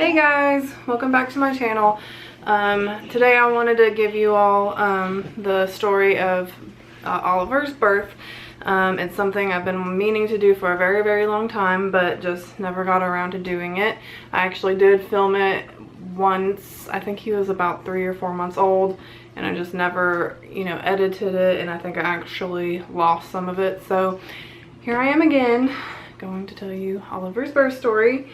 Hey guys, welcome back to my channel. Today I wanted to give you all the story of Oliver's birth. It's something I've been meaning to do for a very long time, but just never got around to doing it. I actually did film it once. I think he was about 3 or 4 months old, and I just never, edited it, and I think I actually lost some of it. So here I am again, going to tell you Oliver's birth story.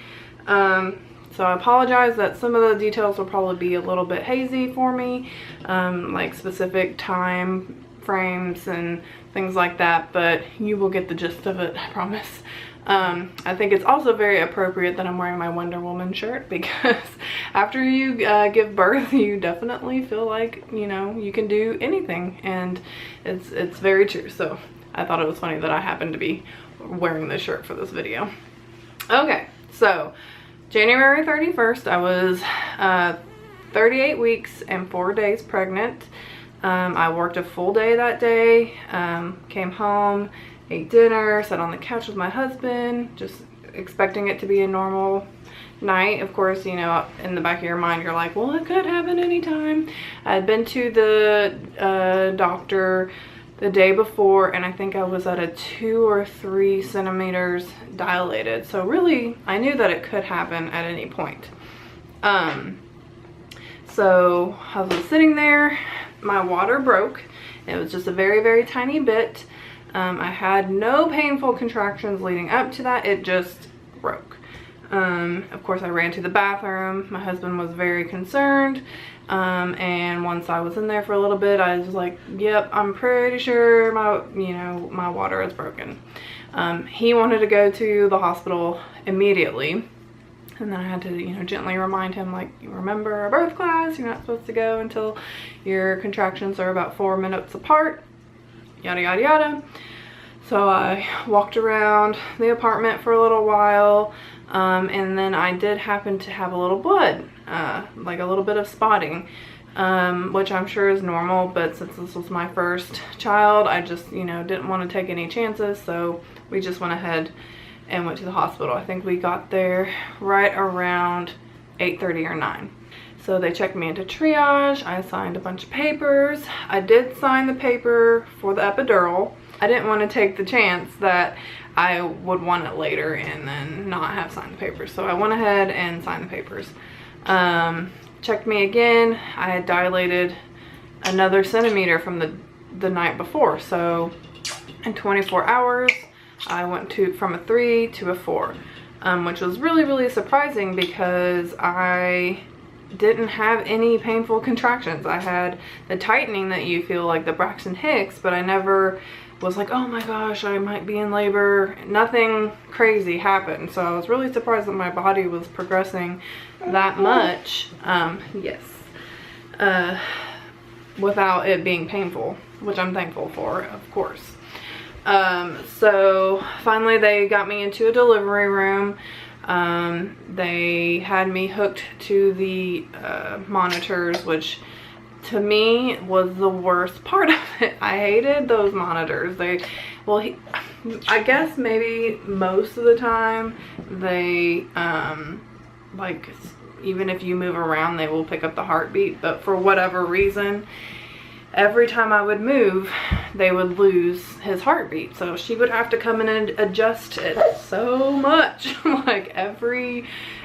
So I apologize that some of the details will probably be a little bit hazy for me, like specific time frames and things like that, but you will get the gist of it, I promise. I think it's also very appropriate that I'm wearing my Wonder Woman shirt, because after you give birth, you definitely feel like, you can do anything, and it's very true. So I thought it was funny that I happened to be wearing this shirt for this video. Okay, so January 31st, I was 38 weeks and 4 days pregnant. I worked a full day that day, came home, ate dinner, sat on the couch with my husband, just expecting it to be a normal night. Of course, in the back of your mind, you're like, well, it could happen anytime. I had been to the doctor the day before, and I think I was at a 2 or 3 centimeters dilated. So really, I knew that it could happen at any point. So I was sitting there, my water broke. It was just a very tiny bit. I had no painful contractions leading up to that. It just broke. Of course, I ran to the bathroom. My husband was very concerned. And once I was in there for a little bit, I was like, yep, I'm pretty sure my water is broken. He wanted to go to the hospital immediately. And then I had to, gently remind him, like, you remember our birth class, you're not supposed to go until your contractions are about 4 minutes apart, yada, yada, yada. So I walked around the apartment for a little while. And then I did happen to have a little blood, like a little bit of spotting, which I'm sure is normal, but since this was my first child, I just, didn't want to take any chances, so we just went ahead and went to the hospital. I think we got there right around 8:30 or 9. So they checked me into triage. I signed a bunch of papers. I did sign the paper for the epidural. I didn't want to take the chance that I would want it later and then not have signed the papers. So I went ahead and signed the papers. Checked me again. I had dilated another centimeter from the night before. So in 24 hours, I went from a 3 to a 4, which was really surprising because I didn't have any painful contractions. I had the tightening that you feel like the Braxton Hicks, but I never was like, oh my gosh, I might be in labor. Nothing crazy happened. So I was really surprised that my body was progressing that much, without it being painful, which I'm thankful for, of course. So finally they got me into a delivery room. They had me hooked to the monitors, which to me was the worst part of it. I hated those monitors. I guess maybe most of the time they, like, even if you move around, they will pick up the heartbeat, but for whatever reason, every time I would move, they would lose his heartbeat. So she would have to come in and adjust it so much. Like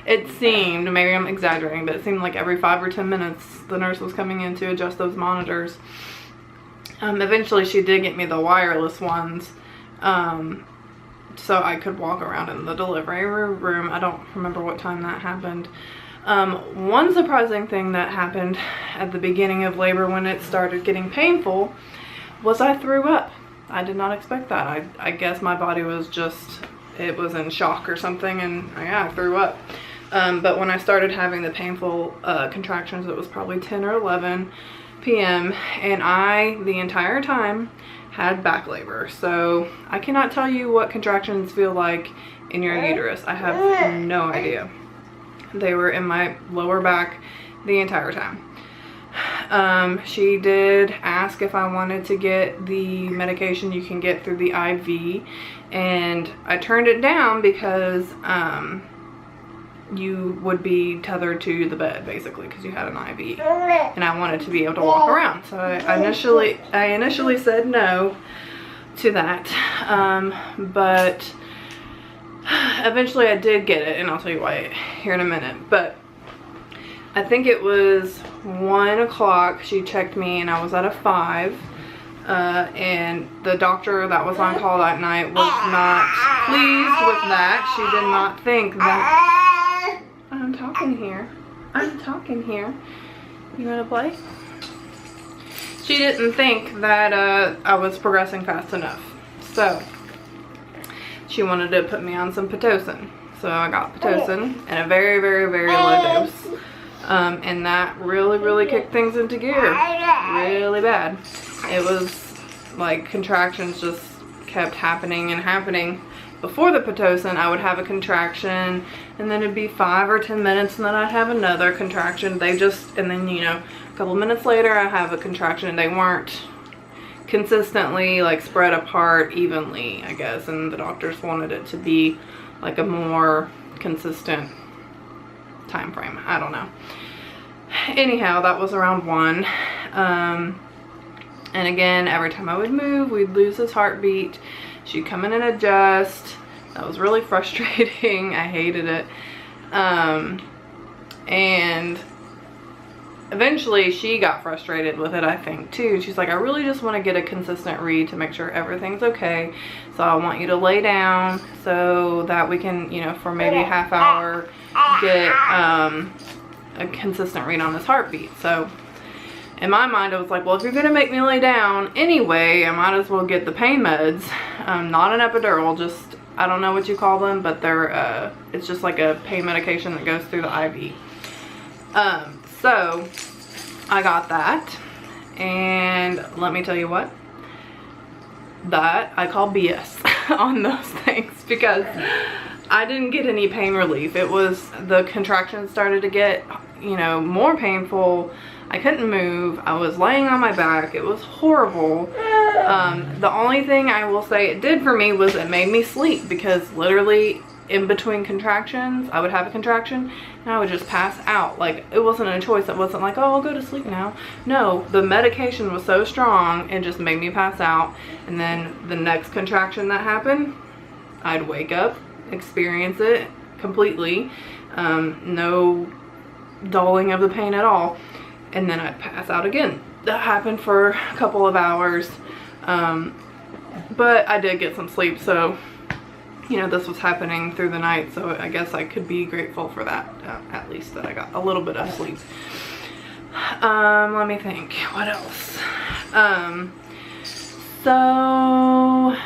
it seemed, maybe I'm exaggerating, but it seemed like every 5 or 10 minutes, the nurse was coming in to adjust those monitors. Eventually she did get me the wireless ones, so I could walk around in the delivery room. I don't remember what time that happened. One surprising thing that happened at the beginning of labor when it started getting painful was I threw up. I did not expect that. I guess my body was it was in shock or something, and yeah, I threw up. But when I started having the painful contractions, it was probably 10 or 11 p.m. and I, the entire time, had back labor. So I cannot tell you what contractions feel like in your uterus. I have no idea. They were in my lower back the entire time. She did ask if I wanted to get the medication you can get through the IV, and I turned it down because you would be tethered to the bed basically because you had an IV, and I wanted to be able to walk around. So I initially said no to that, but eventually I did get it, and I'll tell you why here in a minute. But I think it was 1 o'clock she checked me, and I was at a 5. And the doctor that was on call that night was not pleased with that. She did not think that I'm talking here. You wanna play? She didn't think that I was progressing fast enough. So she wanted to put me on some Pitocin. So I got Pitocin in a very, very, very low dose. And that really kicked things into gear really bad. It was like contractions just kept happening and happening. Before the Pitocin, I would have a contraction, and then it'd be 5 or 10 minutes, and then I'd have another contraction. And then, you know, a couple minutes later, I have a contraction, and they weren't consistently like spread apart evenly, I guess. And the doctors wanted it to be like a more consistent time frame. I don't know. Anyhow, that was around 1. And again, every time I would move, we'd lose his heartbeat. She'd come in and adjust. That was really frustrating. I hated it. And eventually she got frustrated with it, I think, too. She's like, I really just want to get a consistent read to make sure everything's okay. So I want you to lay down so that we can, you know, for maybe a half hour, get a consistent read on his heartbeat. So in my mind, I was like, well, if you're gonna make me lay down anyway, I might as well get the pain meds. Not an epidural, just, I don't know what you call them, but they're it's just like a pain medication that goes through the IV. So I got that, and let me tell you what, that I call BS on those things, because I didn't get any pain relief. It was the contractions started to get, you know, more painful. I couldn't move. I was laying on my back. It was horrible. The only thing I will say it did for me was it made me sleep, because literally in between contractions, I would have a contraction and I would just pass out. Like, it wasn't a choice. It wasn't like, oh, I'll go to sleep now. No, the medication was so strong, it just made me pass out. And then the next contraction that happened, I'd wake up, experience it completely, no dulling of the pain at all, and then I'd pass out again. That happened for a couple of hours, but I did get some sleep, so you know, this was happening through the night, so I guess I could be grateful for that, at least that I got a little bit of sleep. Let me think, what else? So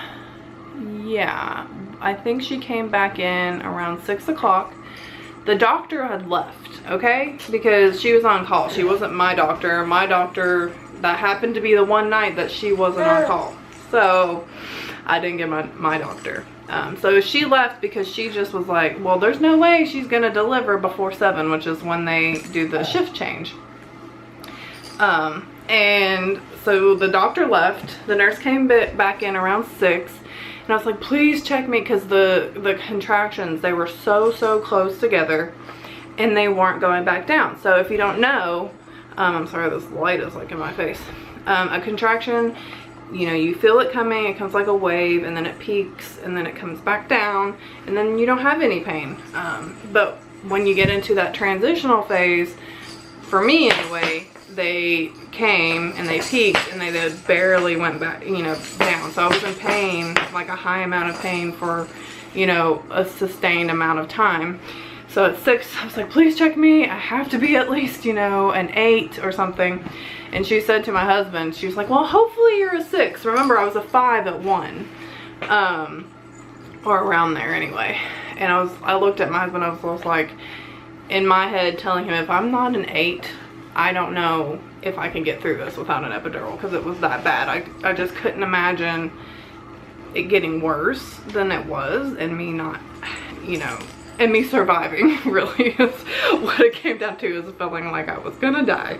yeah, I think she came back in around 6 o'clock. The doctor had left, okay? Because she was on call. She wasn't my doctor. My doctor, that happened to be the one night that she wasn't on call. So I didn't get my doctor. So she left because she just was like, well, there's no way she's gonna deliver before 7, which is when they do the shift change. And so the doctor left. The nurse came back in around 6. And I was like, please check me, because the contractions, they were so close together and they weren't going back down. So if you don't know, I'm sorry, this light is like in my face. A contraction, you know, you feel it coming, it comes like a wave, and then it peaks, and then it comes back down, and then you don't have any pain. But when you get into that transitional phase, for me anyway, they came and they peaked and they barely went back, you know, down. So I was in pain, like a high amount of pain for, you know, a sustained amount of time. So at 6, I was like, please check me. I have to be at least, you know, an 8 or something. And she said to my husband, she was like, well, hopefully you're a 6. Remember, I was a 5 at 1. Or around there anyway. And I looked at my husband, I was like, in my head, telling him, if I'm not an 8, I don't know if I can get through this without an epidural, because it was that bad. I just couldn't imagine it getting worse than it was, and me not, you know, and me surviving, really, is what it came down to, is feeling like I was gonna die.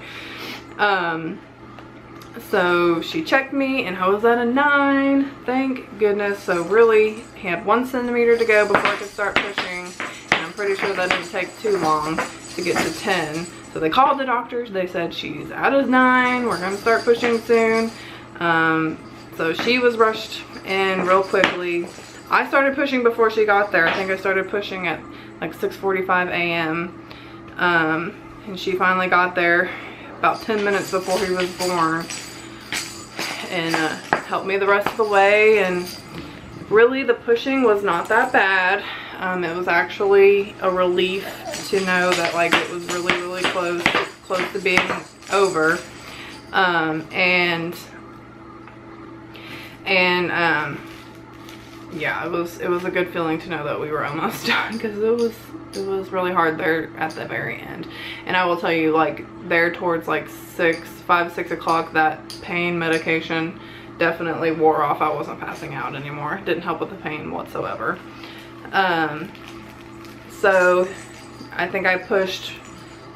So she checked me and I was at a 9, thank goodness. So really, he had 1 centimeter to go before I could start pushing, and I'm pretty sure that didn't take too long to get to 10. So they called the doctors. They said she's out of 9. We're gonna start pushing soon. So she was rushed in real quickly. I started pushing before she got there. I think I started pushing at like 6:45 a.m. And she finally got there about 10 minutes before he was born, and helped me the rest of the way. And really the pushing was not that bad. It was actually a relief to know that like it was really close to being over. Yeah, it was a good feeling to know that we were almost done, because it was really hard there at the very end. And I will tell you, like there towards like 5, 6 o'clock, that pain medication definitely wore off. I wasn't passing out anymore. It didn't help with the pain whatsoever. So I think I pushed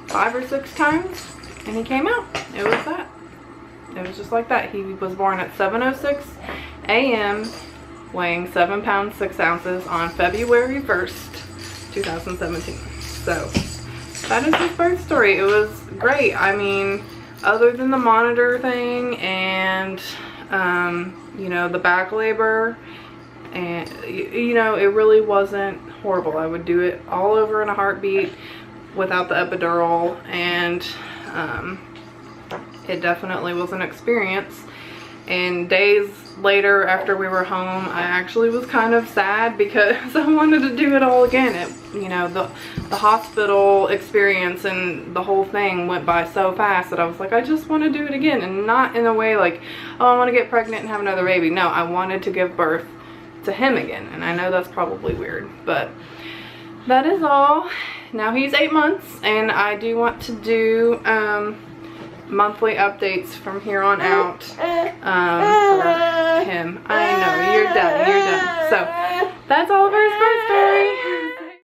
5 or 6 times and he came out. It was that. It was just like that. He was born at 7:06 a.m. weighing 7 pounds 6 ounces on February 1st, 2017. So that is his birth story. It was great. I mean, other than the monitor thing and you know, the back labor, and you know, it really wasn't horrible. I would do it all over in a heartbeat without the epidural, and it definitely was an experience. And days later, after we were home, I actually was kind of sad because I wanted to do it all again. You know, the hospital experience and the whole thing went by so fast that I was like, I just want to do it again. And not in a way like, oh, I want to get pregnant and have another baby. No, I wanted to give birth to him again. And I know that's probably weird, but that is all. Now he's 8 months, and I do want to do monthly updates from here on out for him. I know, you're done. So that's all of our